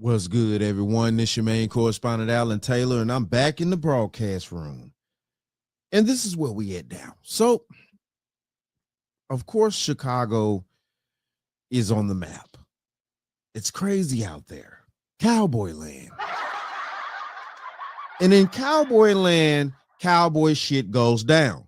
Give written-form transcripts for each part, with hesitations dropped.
What's good, everyone? This your main correspondent, Alan Taylor, and I'm back in the broadcast room. And this is where we at now. So, of course, Chicago is on the map. It's crazy out there. Cowboy land. And in cowboy land, cowboy shit goes down.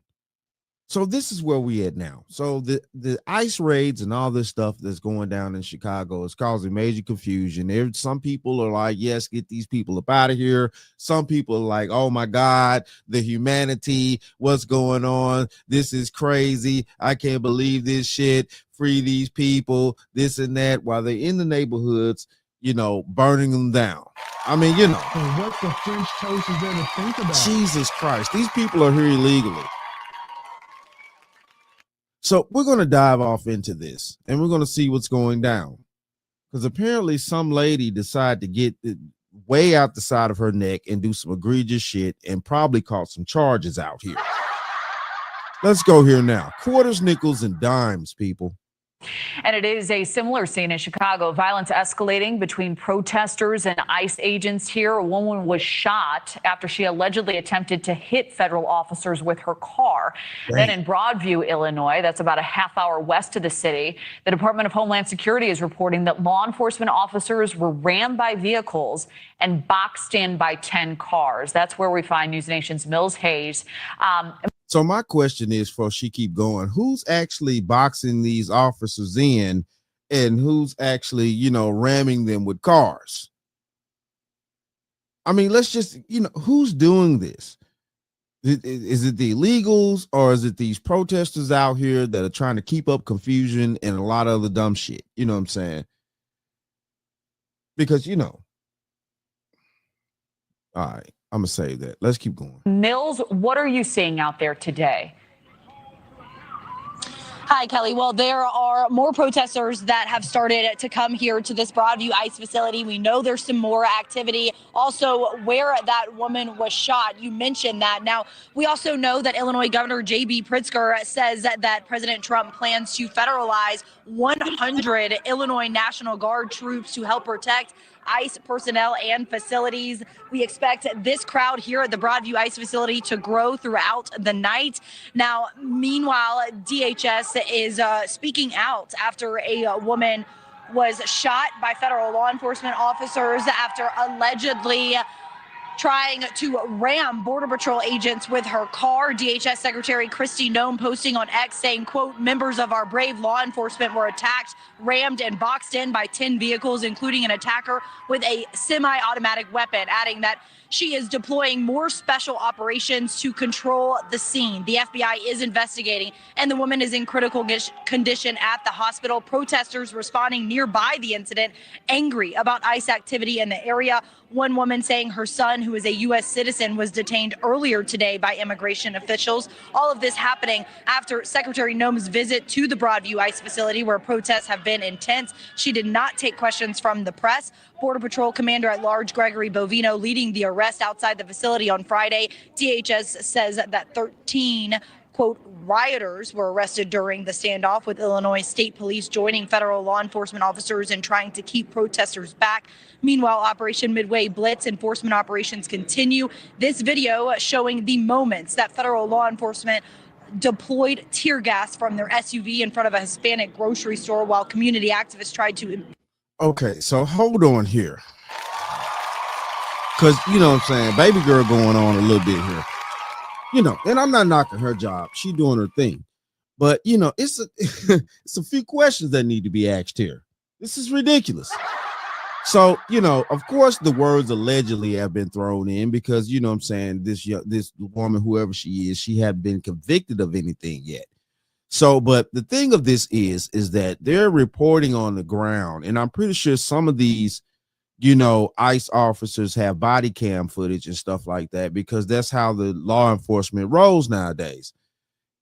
So this is where we at now. So the ICE raids and all this stuff that's going down in Chicago is causing major confusion. Some people are like, yes, get these people up out of here. Some people are like, oh my God, the humanity, what's going on? This is crazy. I can't believe this shit. Free these people, this and that, while they're in the neighborhoods, burning them down. I mean, And what the French toast is there to think about? Jesus Christ, these people are here illegally. So we're going to dive off into this and we're going to see what's going down, because apparently some lady decided to get way out the side of her neck and do some egregious shit and probably caught some charges out here. Let's go here now. Quarters, nickels, and dimes, people. And it is a similar scene in Chicago. Violence escalating between protesters and ICE agents here. A woman was shot after she allegedly attempted to hit federal officers with her car. Right. Then in Broadview, Illinois, that's about a half hour west of the city, the Department of Homeland Security is reporting that law enforcement officers were rammed by vehicles and boxed in by 10 cars. That's where we find News Nation's Mills Hayes. So my question is, before she keep going, who's actually boxing these officers in and who's actually, ramming them with cars? I mean, let's just, who's doing this? Is it the illegals, or is it these protesters out here that are trying to keep up confusion and a lot of other dumb shit? You know what I'm saying? Because, all right. I'm going to say that. Let's keep going. Mills, what are you seeing out there today? Hi, Kelly. Well, there are more protesters that have started to come here to this Broadview ICE facility. We know there's some more activity. Also, where that woman was shot, you mentioned that. Now, we also know that Illinois Governor J.B. Pritzker says that President Trump plans to federalize 100 Illinois National Guard troops to help protect ICE personnel and facilities. We expect this crowd here at the Broadview ICE facility to grow throughout the night. Now, meanwhile, DHS is speaking out after a woman was shot by federal law enforcement officers after allegedly trying to ram Border Patrol agents with her car. DHS Secretary Kristi Noem posting on X saying, quote, members of our brave law enforcement were attacked, rammed, and boxed in by 10 vehicles, including an attacker with a semi-automatic weapon, adding that she is deploying more special operations to control the scene. The FBI is investigating, and the woman is in critical condition at the hospital. Protesters responding nearby the incident, angry about ICE activity in the area. One woman saying her son, who is a U.S. citizen, was detained earlier today by immigration officials. All of this happening after Secretary Noem's visit to the Broadview ICE facility, where protests have been intense. She did not take questions from the press. Border Patrol Commander at Large Gregory Bovino leading the arrest outside the facility on Friday. DHS says that 13 quote, rioters were arrested during the standoff, with Illinois State Police joining federal law enforcement officers in trying to keep protesters back. Meanwhile, Operation Midway Blitz enforcement operations continue. This video showing the moments that federal law enforcement deployed tear gas from their SUV in front of a Hispanic grocery store while community activists tried to. Okay, so hold on here. Because, you know what I'm saying, baby girl going on a little bit here. And I'm not knocking her job. She doing her thing. But, it's it's a few questions that need to be asked here. This is ridiculous. So, of course, the words allegedly have been thrown in because, what I'm saying, this woman, whoever she is, she hadn't been convicted of anything yet. So, but the thing of this is that they're reporting on the ground, and I'm pretty sure some of these ICE officers have body cam footage and stuff like that, because that's how the law enforcement rolls nowadays.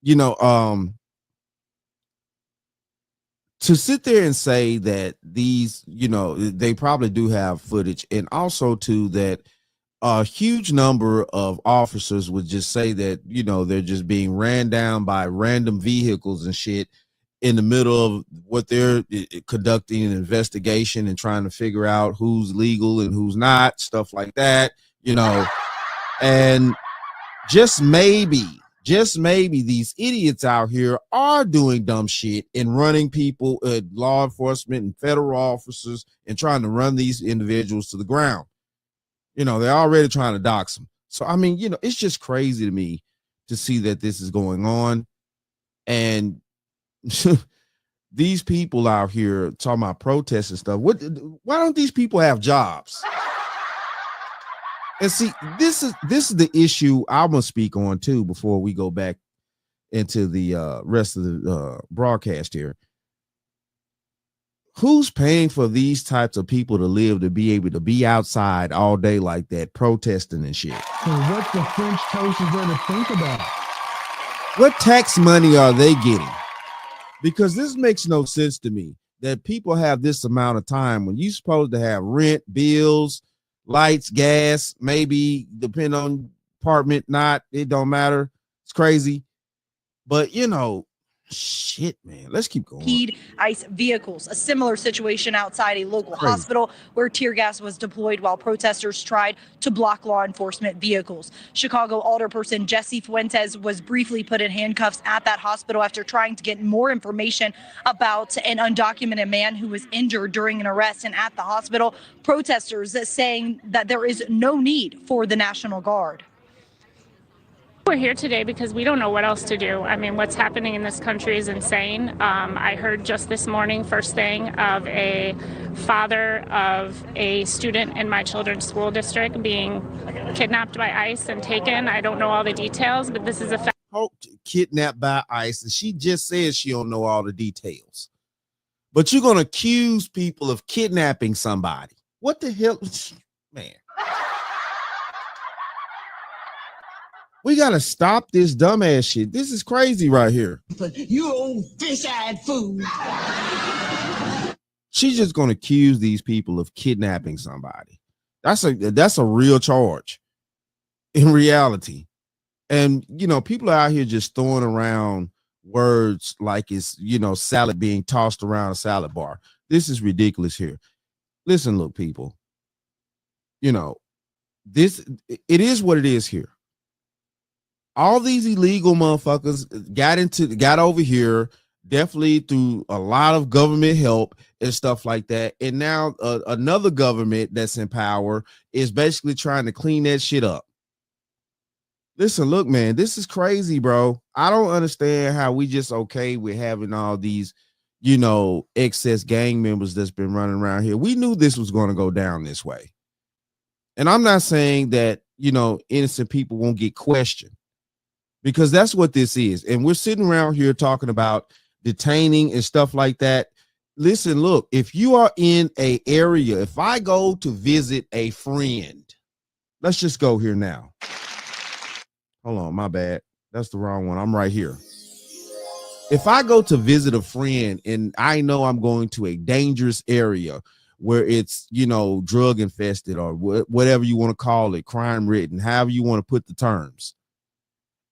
To sit there and say that these, they probably do have footage, and also too that a huge number of officers would just say that, they're just being ran down by random vehicles and shit. in the middle of what they're conducting an investigation and trying to figure out who's legal and who's not, stuff like that, you know. And just maybe these idiots out here are doing dumb shit and running people, law enforcement and federal officers, and trying to run these individuals to the ground. You know, they're already trying to dox them. So, I mean, you know, it's just crazy to me to see that this is going on. And these people out here talking about protests and stuff. Why don't these people have jobs? And see, this is the issue I'm gonna speak on too before we go back into the rest of the broadcast here. Who's paying for these types of people to live, to be able to be outside all day like that, protesting and shit? So what the French toast is there to think about? What tax money are they getting? Because this makes no sense to me that people have this amount of time when you're supposed to have rent, bills, lights, gas, maybe depending on apartment, not, it don't matter. It's crazy. But you know, shit, man, let's keep going. ICE vehicles. A similar situation outside a local hospital where tear gas was deployed while protesters tried to block law enforcement vehicles. Chicago alderperson Jesse Fuentes was briefly put in handcuffs at that hospital after trying to get more information about an undocumented man who was injured during an arrest. And at the hospital, protesters saying that there is no need for the National Guard. We're here today because we don't know what else to do. I mean, what's happening in this country is insane. I heard just this morning, first thing, of a father of a student in my children's school district being kidnapped by ICE and taken. I don't know all the details, but this is a fact. Kidnapped by ICE, and she just says she don't know all the details. But you're gonna accuse people of kidnapping somebody. What the hell, man? We gotta stop this dumbass shit. This is crazy right here. You old fish-eyed fool. She's just gonna accuse these people of kidnapping somebody. That's a real charge in reality. And you know, people are out here just throwing around words like it's, you know, salad being tossed around a salad bar. This is ridiculous here. Listen, look, people, you know, it is what it is here. All these illegal motherfuckers got over here, definitely through a lot of government help and stuff like that. And now another government that's in power is basically trying to clean that shit up. Listen, look, man, this is crazy, bro. I don't understand how we just okay with having all these, you know, excess gang members that's been running around here. We knew this was going to go down this way. And I'm not saying that, you know, innocent people won't get questioned, because that's what this is. And we're sitting around here talking about detaining and stuff like that. Listen, look, if you are in a area, if I go to visit a friend, let's just go here now. Hold on, my bad. That's the wrong one. I'm right here. If I go to visit a friend and I know I'm going to a dangerous area where it's, you know, drug infested or whatever you want to call it, crime ridden, however you want to put the terms.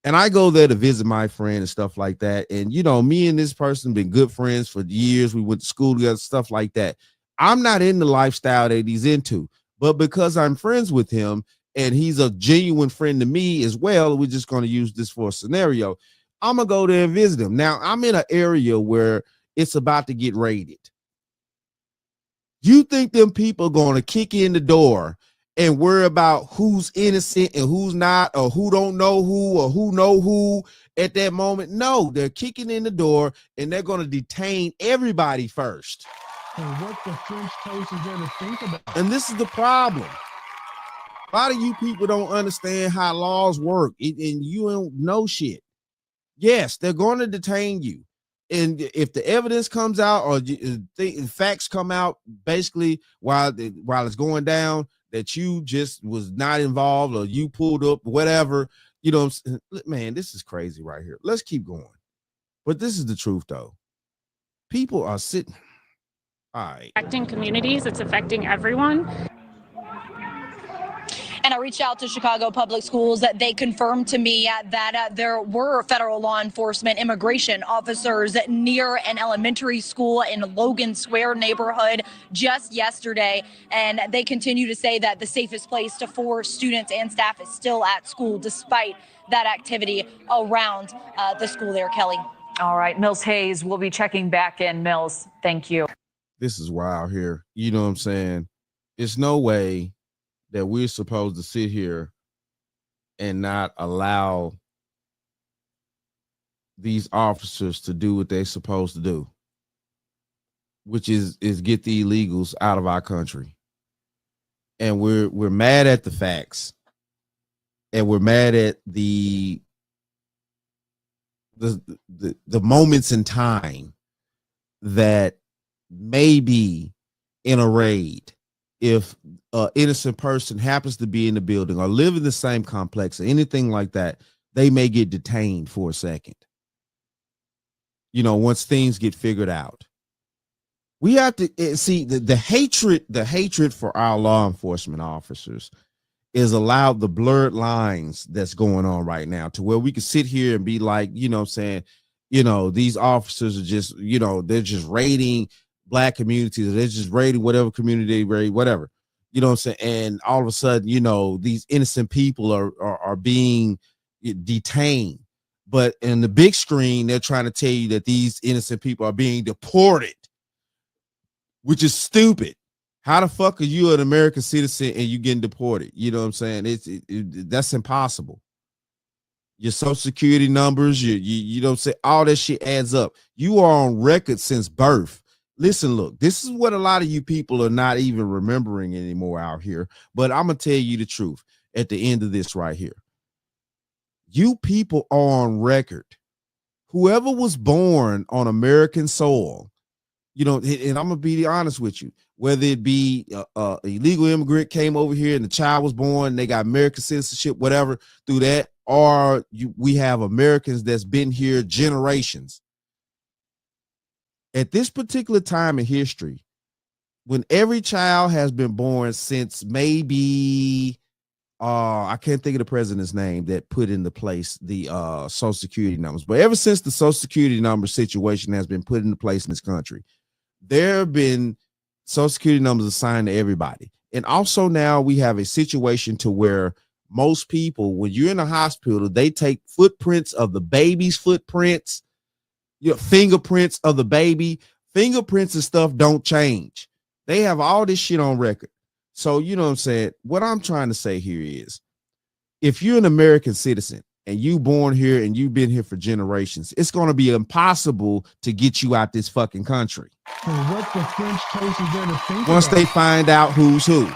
And I go there to visit my friend and stuff like that. And, you know, me and this person been good friends for years. We went to school together, stuff like that. I'm not in the lifestyle that he's into, but because I'm friends with him and he's a genuine friend to me as well, we're just going to use this for a scenario. I'm going to go there and visit him. Now, I'm in an area where it's about to get raided. You think them people are going to kick in the door and worry about who's innocent and who's not, or who don't know who, or who know who at that moment? No, they're kicking in the door and they're going to detain everybody first. And what the French toast is there to think about? And this is the problem. A lot of you people don't understand how laws work, and you don't know shit. Yes, they're going to detain you. And if the evidence comes out or the facts come out, basically while it's going down, that you just was not involved or you pulled up, whatever, you know, man, this is crazy right here. Let's keep going. But this is the truth, though. People are sitting. All right. Affecting communities, it's affecting everyone. And I reached out to Chicago Public Schools. That they confirmed to me that there were federal law enforcement immigration officers near an elementary school in Logan Square neighborhood just yesterday. And they continue to say that the safest place for students and staff is still at school, despite that activity around the school there, Kelly. All right, Mills Hayes, we'll be checking back in. Mills, thank you. This is wild here. You know what I'm saying? It's no way that we're supposed to sit here and not allow these officers to do what they're supposed to do, which is get the illegals out of our country. And we're mad at the facts, and we're mad at the moments in time that maybe in a raid, if an innocent person happens to be in the building or live in the same complex or anything like that, they may get detained for a second. You know, once things get figured out, we have to see the hatred for our law enforcement officers is allowed the blurred lines that's going on right now, to where we can sit here and be like, you know what I'm saying, you know, these officers are just, you know, they're just raiding Black communities, or they're just raiding whatever community they raid, whatever, you know what I'm saying. And all of a sudden, you know, these innocent people are being detained. But in the big screen, they're trying to tell you that these innocent people are being deported, which is stupid. How the fuck are you an American citizen and you getting deported? You know what I'm saying? That's impossible. Your social security numbers, you don't say, all that shit adds up. You are on record since birth. Listen, look, this is what a lot of you people are not even remembering anymore out here. But I'm going to tell you the truth at the end of this right here. You people are on record. Whoever was born on American soil, you know, and I'm going to be honest with you, whether it be a illegal immigrant came over here and the child was born, they got American citizenship, whatever, through that, or we have Americans that's been here generations. At this particular time in history, when every child has been born since maybe, I can't think of the president's name that put into place the Social Security numbers, but ever since the Social Security number situation has been put into place in this country, there have been Social Security numbers assigned to everybody. And also now we have a situation to where most people, when you're in a hospital, they take footprints of the baby's footprints, your fingerprints of the baby. Fingerprints and stuff don't change. They have all this shit on record. So, you know what I'm saying? What I'm trying to say here is, if you're an American citizen and you born here and you've been here for generations, it's going to be impossible to get you out this fucking country. And what the French toast is there to think Once about? they find out who's who.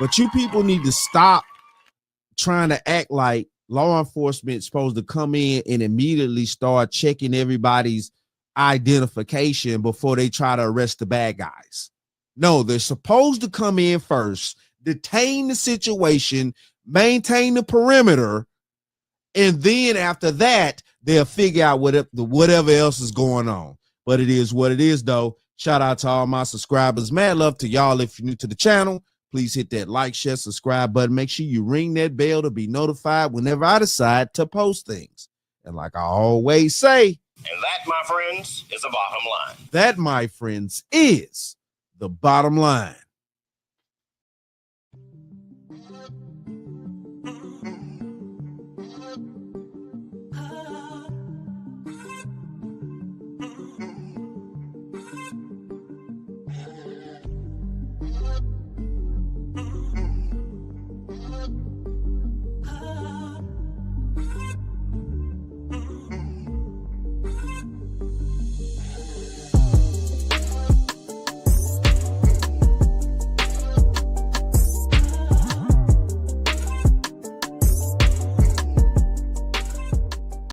But you people need to stop trying to act like law enforcement is supposed to come in and immediately start checking everybody's identification before they try to arrest the bad guys. No, they're supposed to come in first, detain the situation, maintain the perimeter, and then after that, they'll figure out whatever else is going on. But it is what it is, though. Shout out to all my subscribers. Mad love to y'all. If you're new to the channel, please hit that like, share, subscribe button. Make sure you ring that bell to be notified whenever I decide to post things. And like I always say, and that, my friends, is the bottom line. That, my friends, is the bottom line.